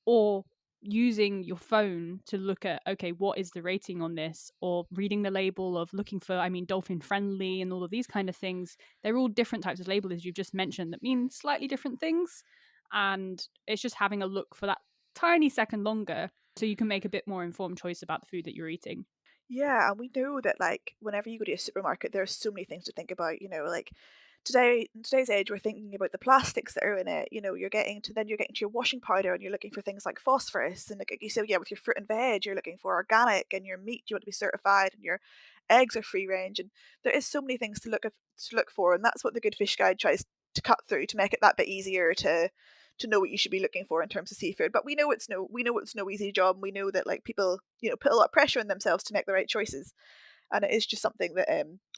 or using your phone to look at, okay, what is the rating on this, or reading the label of looking for, dolphin friendly and all of these kind of things. They're all different types of labels, as you've just mentioned, that mean slightly different things. And it's just having a look for that tiny second longer so you can make a bit more informed choice about the food that you're eating. Yeah, and we know that like whenever you go to a supermarket, there's so many things to think about. Like today in today's age, we're thinking about the plastics that are in it. You're getting to your washing powder, and you're looking for things like phosphorus. And like you said, yeah, with your fruit and veg, you're looking for organic, and your meat you want to be certified, and your eggs are free range. And there is so many things to look for, and that's what the Good Fish Guide tries to cut through to make it that bit easier to know what you should be looking for in terms of seafood. But we know it's no easy job. And we know that like people put a lot of pressure on themselves to make the right choices, and it is just something that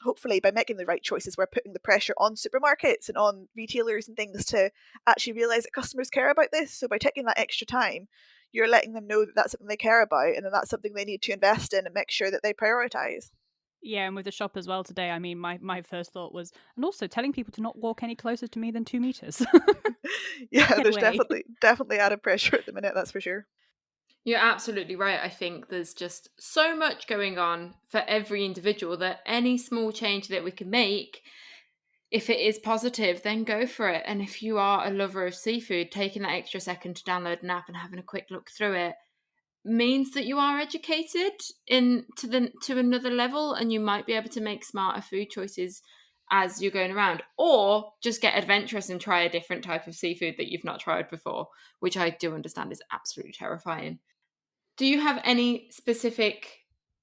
hopefully by making the right choices, we're putting the pressure on supermarkets and on retailers and things to actually realize that customers care about this. So by taking that extra time, you're letting them know that that's something they care about, and then that's something they need to invest in and make sure that they prioritize. Yeah, and with the shop as well today, my first thought was, and also telling people to not walk any closer to me than 2 meters. Yeah, Get there's away. definitely added pressure at the minute, that's for sure. You're absolutely right. I think there's just so much going on for every individual that any small change that we can make, if it is positive, then go for it. And if you are a lover of seafood, taking that extra second to download an app and having a quick look through it means that you are educated to another level, and you might be able to make smarter food choices as you're going around, or just get adventurous and try a different type of seafood that you've not tried before, which I do understand is absolutely terrifying. Do you have any specific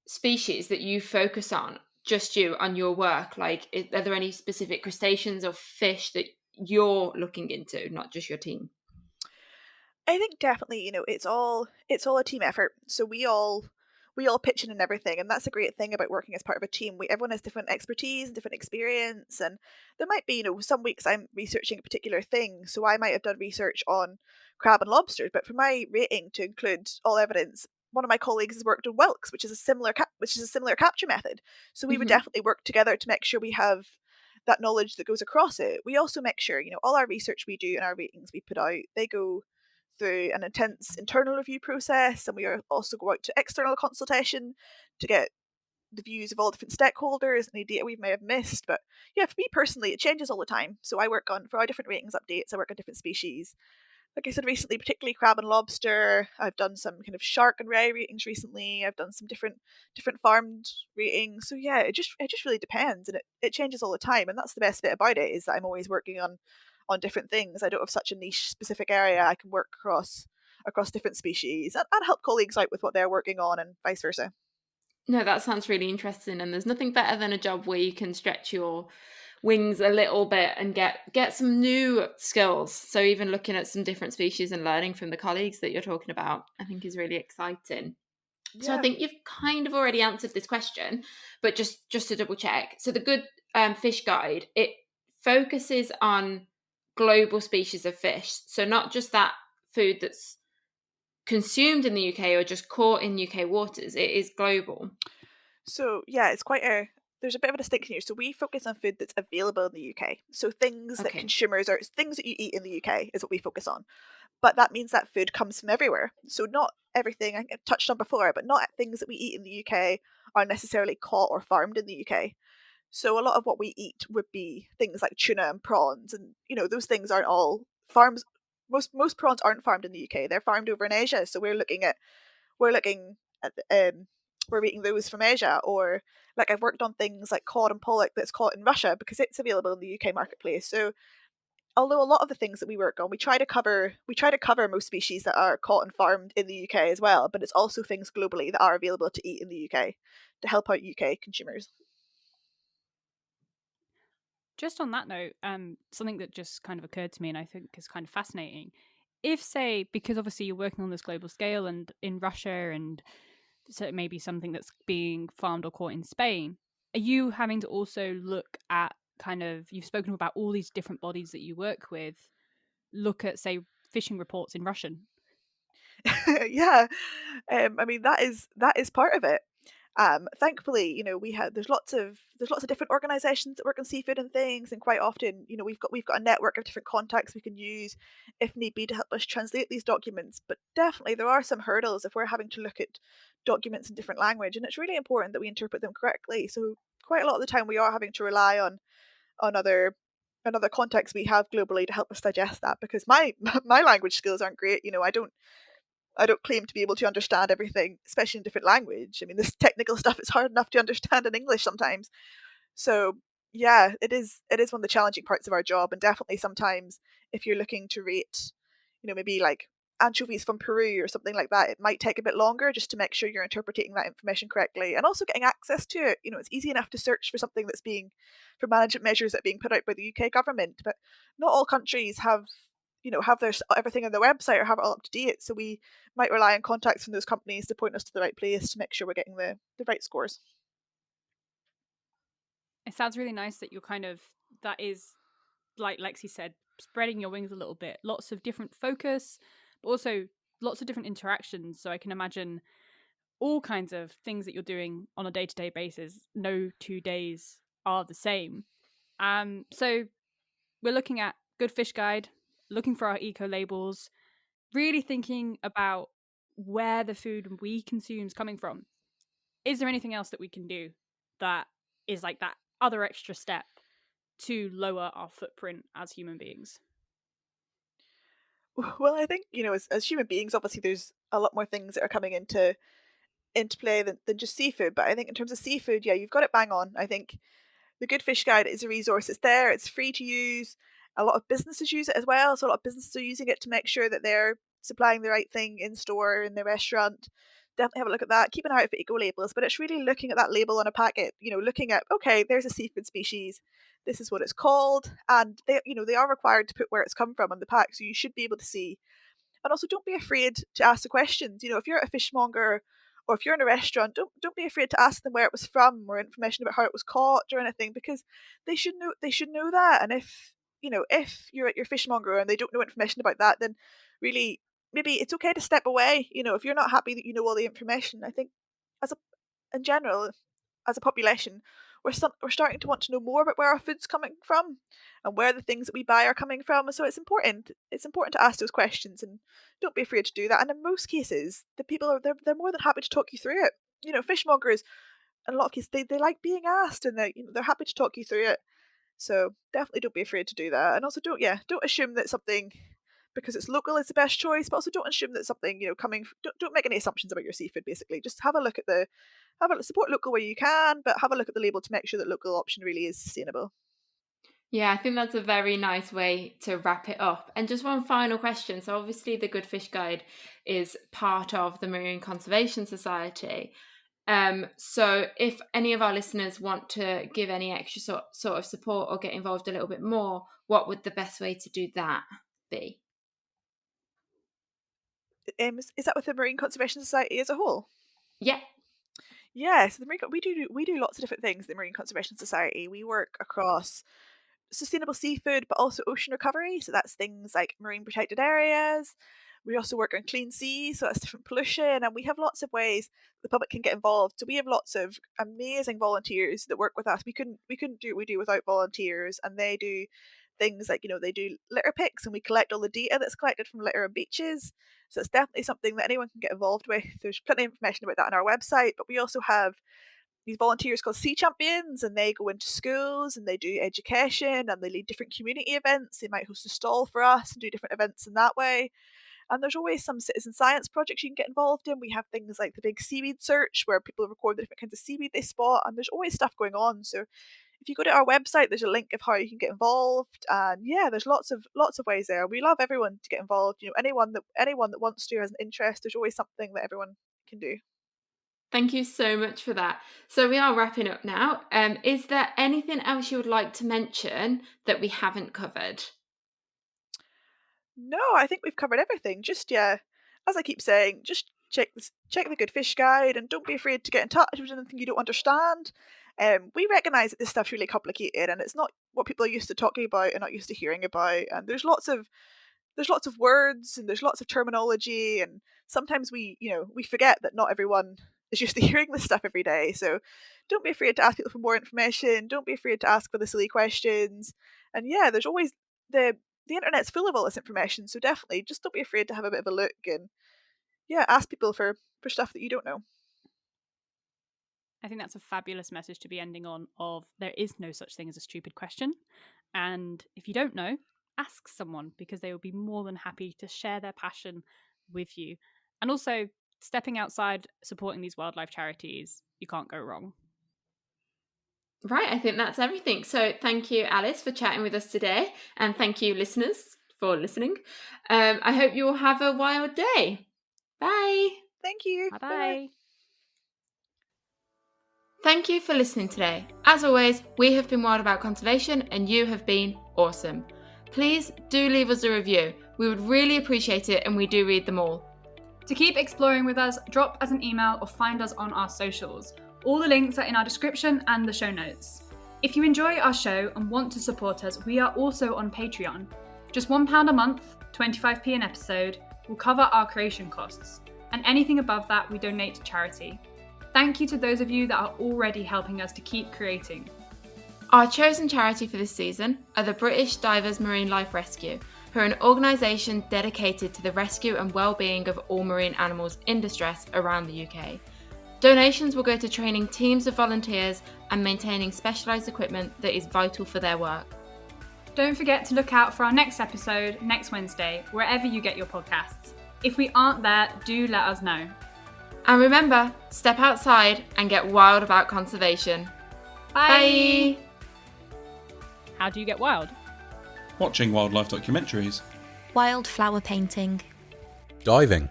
species that you focus on, just you, on your work? Like, are there any specific crustaceans or fish that you're looking into, not just your team? I think definitely, it's all a team effort. So we all pitch in and everything, and that's a great thing about working as part of a team. Everyone has different expertise and different experience, and there might be, some weeks I'm researching a particular thing, so I might have done research on crab and lobsters, but for my rating to include all evidence, one of my colleagues has worked on whelks, which is a similar capture method. So we would Mhm. definitely work together to make sure we have that knowledge that goes across it. We also make sure, all our research we do and our ratings we put out, they go through an intense internal review process, and we also go out to external consultation to get the views of all different stakeholders and any data we may have missed. But yeah, for me personally, it changes all the time. So for our different ratings updates, I work on different species. Like I said recently, particularly crab and lobster. I've done some kind of shark and ray ratings recently. I've done some different farmed ratings. So yeah, it just really depends, and it changes all the time. And that's the best bit about it, is that I'm always working on different things. I don't have such a niche specific area. I can work across different species and help colleagues out with what they're working on, and vice versa. No, that sounds really interesting, and there's nothing better than a job where you can stretch your wings a little bit and get some new skills. So even looking at some different species and learning from the colleagues that you're talking about, I think is really exciting. So I Yeah. think you've kind of already answered this question, but just to double check. So the Good Fish Guide, it focuses on global species of fish. So not just that food that's consumed in the UK or just caught in UK waters. It is global. So yeah, there's a bit of a distinction here. So we focus on food that's available in the UK. So things that Okay. consumers are things that you eat in the UK is what we focus on. But that means that food comes from everywhere. So not everything I touched on before, but not things that we eat in the UK are necessarily caught or farmed in the UK. So a lot of what we eat would be things like tuna and prawns, and those things aren't all farms. Most prawns aren't farmed in the UK; they're farmed over in Asia. So we're looking at we're eating those from Asia, or Like I've worked on things like cod and pollock that's caught in Russia because it's available in the UK marketplace. So although a lot of the things that we work on, we try to cover most species that are caught and farmed in the UK as well, but it's also things globally that are available to eat in the UK to help out UK consumers. Just on that note, something that just kind of occurred to me and I think is kind of fascinating. If, say, because obviously you're working on this global scale and in Russia, and so it may be something that's being farmed or caught in Spain, are you having to also look at kind of, you've spoken about all these different bodies that you work with, look at, say, fishing reports in Russian? Yeah, I mean that is part of it. Thankfully, there's lots of different organisations that work on seafood and things, and quite often, we've got a network of different contacts we can use if need be to help us translate these documents. But definitely, there are some hurdles if we're having to look at documents in different language, and it's really important that we interpret them correctly. So quite a lot of the time, we are having to rely on other contacts we have globally to help us digest that, because my my language skills aren't great. I don't claim to be able to understand everything, especially in different language. I mean, this technical stuff is hard enough to understand in English sometimes. So yeah, it is one of the challenging parts of our job, and definitely sometimes if you're looking to rate, maybe like anchovies from Peru or something like that, it might take a bit longer just to make sure you're interpreting that information correctly, and also getting access to it. It's easy enough to search for something that's being for management measures that are being put out by the UK government, but not all countries have have their everything on their website or have it all up to date. So we might rely on contacts from those companies to point us to the right place to make sure we're getting the right scores. It sounds really nice that you're kind of, that is, like Lexi said, spreading your wings a little bit. Lots of different focus, but also lots of different interactions. So I can imagine all kinds of things that you're doing on a day-to-day basis. No 2 days are the same. So we're looking at Good Fish Guide, looking for our eco labels, really thinking about where the food we consume is coming from. Is there anything else that we can do that is like that other extra step to lower our footprint as human beings? Well, I think as human beings, obviously there's a lot more things that are coming into play than just seafood. But I think in terms of seafood, yeah, you've got it bang on. I think the Good Fish Guide is a resource. It's there. It's free to use. A lot of businesses use it as well. So a lot of businesses are using it to make sure that they're supplying the right thing in store, in their restaurant. Definitely have a look at that. Keep an eye out for eco labels, but it's really looking at that label on a packet. Looking at, okay, there's a seafood species. This is what it's called, and they are required to put where it's come from on the pack, so you should be able to see. And also, don't be afraid to ask the questions. If you're at a fishmonger or if you're in a restaurant, don't be afraid to ask them where it was from or information about how it was caught or anything, because they should know that. And if you're at your fishmonger and they don't know information about that, then really maybe it's okay to step away. If you're not happy that you know all the information, I think as a in general, as a population, we're starting to want to know more about where our food's coming from and where the things that we buy are coming from. So it's important. It's important to ask those questions, and don't be afraid to do that. And in most cases, the people they're more than happy to talk you through it. Fishmongers in a lot of cases they like being asked, and they're happy to talk you through it. So definitely don't be afraid to do that. And also don't assume that something because it's local is the best choice, but also don't assume that something coming. Don't make any assumptions about your seafood. Basically, just have a look at support local where you can, but have a look at the label to make sure that local option really is sustainable. Yeah, I think that's a very nice way to wrap it up. And just one final question. So, obviously, the Good Fish Guide is part of the Marine Conservation Society. So, if any of our listeners want to give any extra sort of support or get involved a little bit more, what would the best way to do that be? Is that with the Marine Conservation Society as a whole? Yeah. Yeah, so we do lots of different things. The Marine Conservation Society. We work across sustainable seafood, but also ocean recovery. So that's things like marine protected areas. We also work on clean seas, so that's different pollution, and we have lots of ways the public can get involved. So we have lots of amazing volunteers that work with us. We couldn't do what we do without volunteers, and they do things like they do litter picks, and we collect all the data that's collected from litter on beaches. So it's definitely something that anyone can get involved with. There's plenty of information about that on our website, but we also have these volunteers called Sea Champions, and they go into schools and they do education and they lead different community events. They might host a stall for us and do different events in that way. And there's always some citizen science projects you can get involved in. We have things like the big seaweed search where people record the different kinds of seaweed they spot, and there's always stuff going on. So if you go to our website, there's a link of how you can get involved, and yeah, there's lots of ways there. We love everyone to get involved. Anyone that wants to, has an interest, there's always something that everyone can do. Thank you so much for that. So we are wrapping up now. Is there anything else you would like to mention that we haven't covered? No, I think we've covered everything. Just as I keep saying, just check the Good Fish guide, and don't be afraid to get in touch with anything you don't understand. We recognise that this stuff's really complicated, and it's not what people are used to talking about and not used to hearing about. And there's lots of words, and there's lots of terminology, and sometimes we forget that not everyone is used to hearing this stuff every day. So don't be afraid to ask people for more information. Don't be afraid to ask for the silly questions. And yeah, there's always the internet's full of all this information. So definitely just don't be afraid to have a bit of a look, and ask people for stuff that you don't know. I think that's a fabulous message to be ending on, of there is no such thing as a stupid question. And if you don't know, ask someone, because they will be more than happy to share their passion with you. And also, stepping outside, supporting these wildlife charities, you can't go wrong. Right, I think that's everything. So thank you, Alice, for chatting with us today. And thank you, listeners, for listening. I hope you all have a wild day. Bye. Thank you. Bye-bye. Thank you for listening today. As always, we have been Wild About Conservation, and you have been awesome. Please do leave us a review. We would really appreciate it, and we do read them all. To keep exploring with us, drop us an email or find us on our socials. All the links are in our description and the show notes. If you enjoy our show and want to support us, we are also on Patreon. Just £1 a month, 25p an episode, will cover our creation costs, and anything above that we donate to charity. Thank you to those of you that are already helping us to keep creating. Our chosen charity for this season are the British Divers Marine Life Rescue, who are an organisation dedicated to the rescue and well-being of all marine animals in distress around the UK. Donations will go to training teams of volunteers and maintaining specialised equipment that is vital for their work. Don't forget to look out for our next episode next Wednesday, wherever you get your podcasts. If we aren't there, do let us know. And remember, step outside and get wild about conservation. Bye! How do you get wild? Watching wildlife documentaries. Wildflower painting. Diving.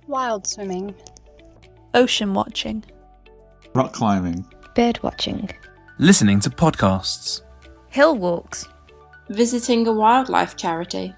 Wild swimming. Ocean watching. Rock climbing. Bird watching. Listening to podcasts. Hill walks. Visiting a wildlife charity.